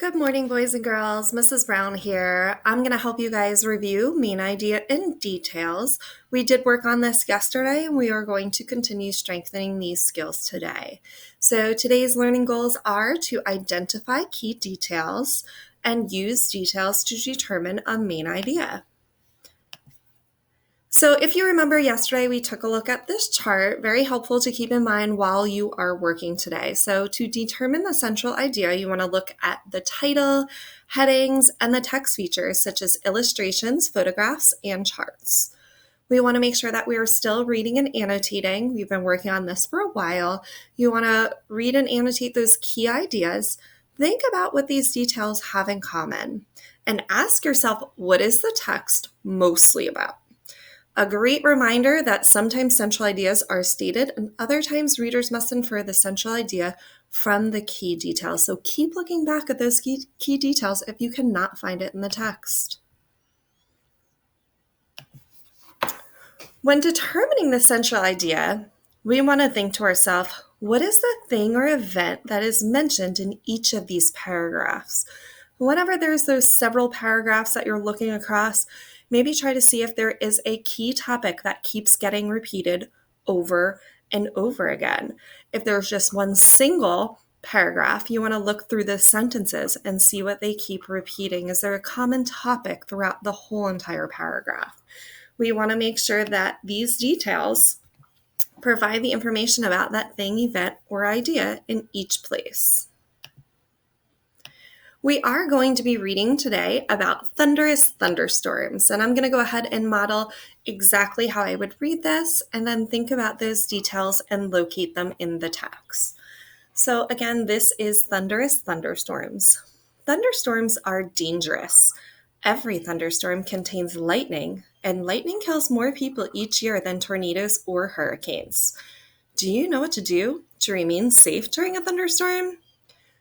Good morning, boys and girls. Mrs. Brown here. I'm going to help you guys review main idea in details. We did work on this yesterday, and we are going to continue strengthening these skills today. So today's learning goals are to identify key details and use details to determine a main idea. So if you remember yesterday, we took a look at this chart, very helpful to keep in mind while you are working today. So to determine the central idea, you want to look at the title, headings, and the text features such as illustrations, photographs, and charts. We want to make sure that we are still reading and annotating. We've been working on this for a while. You want to read and annotate those key ideas. Think about what these details have in common and ask yourself, what is the text mostly about? A great reminder that sometimes central ideas are stated and other times readers must infer the central idea from the key details. So keep looking back at those key details if you cannot find it in the text. When determining the central idea, we want to think to ourselves, what is the thing or event that is mentioned in each of these paragraphs? Whenever there's those several paragraphs that you're looking across, maybe try to see if there is a key topic that keeps getting repeated over and over again. If there's just one single paragraph, you want to look through the sentences and see what they keep repeating. Is there a common topic throughout the whole entire paragraph? We want to make sure that these details provide the information about that thing, event, or idea in each place. We are going to be reading today about thunderous thunderstorms, and I'm going to go ahead and model exactly how I would read this and then think about those details and locate them in the text. So again, this is thunderous thunderstorms. Thunderstorms are dangerous. Every thunderstorm contains lightning, and lightning kills more people each year than tornadoes or hurricanes. Do you know what to do to remain safe during a thunderstorm?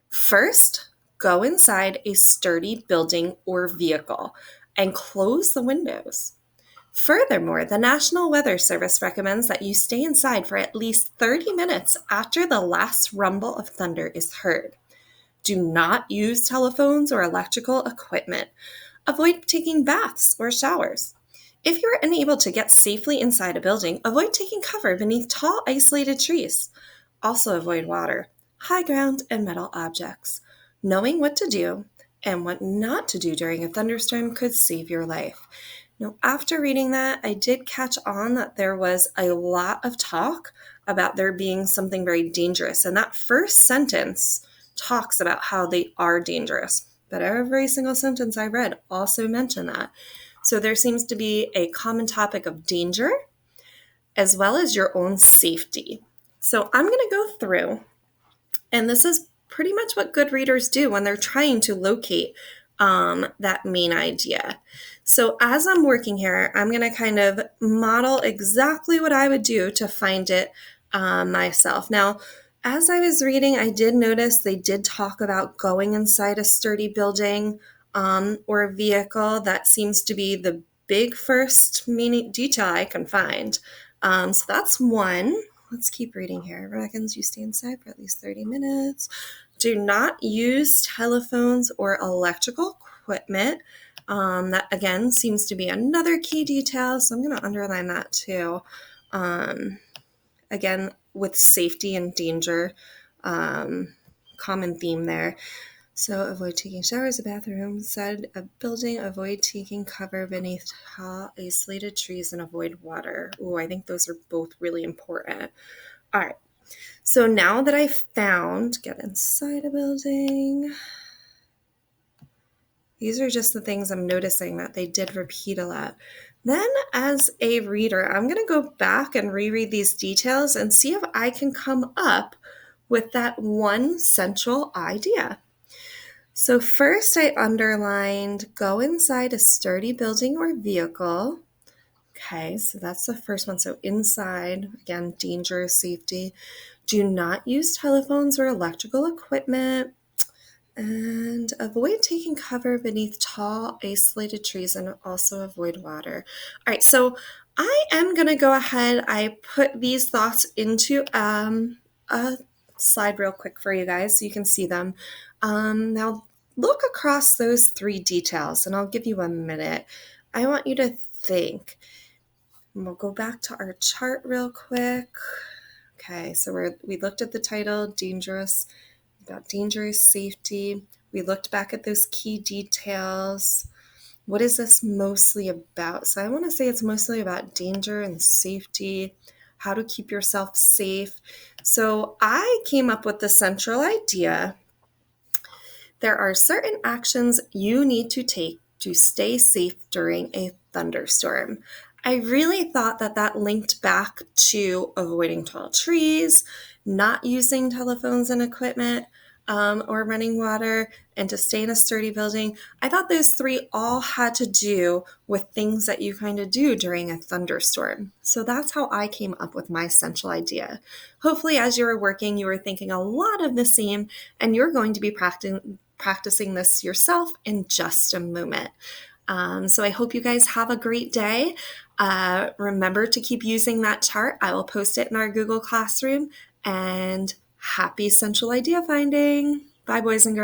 First, go inside a sturdy building or vehicle and close the windows. Furthermore, the National Weather Service recommends that you stay inside for at least 30 minutes after the last rumble of thunder is heard. Do not use telephones or electrical equipment. Avoid taking baths or showers. If you are unable to get safely inside a building, avoid taking cover beneath tall, isolated trees. Also avoid water, high ground, and metal objects. Knowing what to do and what not to do during a thunderstorm could save your life. Now, after reading that, I did catch on that there was a lot of talk about there being something very dangerous. And that first sentence talks about how they are dangerous. But every single sentence I read also mentioned that. So there seems to be a common topic of danger as well as your own safety. So I'm going to go through, and this is pretty much what good readers do when they're trying to locate that main idea. So as I'm working here, I'm going to kind of model exactly what I would do to find it myself. Now, as I was reading, I did notice they did talk about going inside a sturdy building or a vehicle. That seems to be the big first meaning detail I can find. So that's one. Let's keep reading here. Reckons you stay inside for at least 30 minutes. Do not use telephones or electrical equipment. That, again, seems to be another key detail, so I'm going to underline that too. Again, with safety and danger, common theme there. So avoid taking showers, a bathroom, inside a building, avoid taking cover beneath tall, isolated trees, and avoid water. Ooh, I think those are both really important. All right. So now that I found get inside a building, these are just the things I'm noticing that they did repeat a lot. Then as a reader, I'm going to go back and reread these details and see if I can come up with that one central idea. So first I underlined go inside a sturdy building or vehicle. Okay, so that's the first one. So inside, again, danger, safety. Do not use telephones or electrical equipment. And avoid taking cover beneath tall, isolated trees, and also avoid water. All right, so I am going to go ahead. I put these thoughts into a slide real quick for you guys so you can see them. Now, look across those three details, and I'll give you a minute. I want you to think. And we'll go back to our chart real quick. Okay, so we looked at the title, dangerous, about dangerous safety. We looked back at those key details. What is this mostly about? So I want to say it's mostly about danger and safety, how to keep yourself safe. So I came up with the central idea. There are certain actions you need to take to stay safe during a thunderstorm. I really thought that linked back to avoiding tall trees, not using telephones and equipment, or running water, and to stay in a sturdy building. I thought those three all had to do with things that you kind of do during a thunderstorm. So that's how I came up with my central idea. Hopefully, as you were working, you were thinking a lot of the same, and you're going to be practicing this yourself in just a moment. So I hope you guys have a great day. Remember to keep using that chart. I will post it in our Google Classroom, and happy central idea finding. Bye, boys and girls.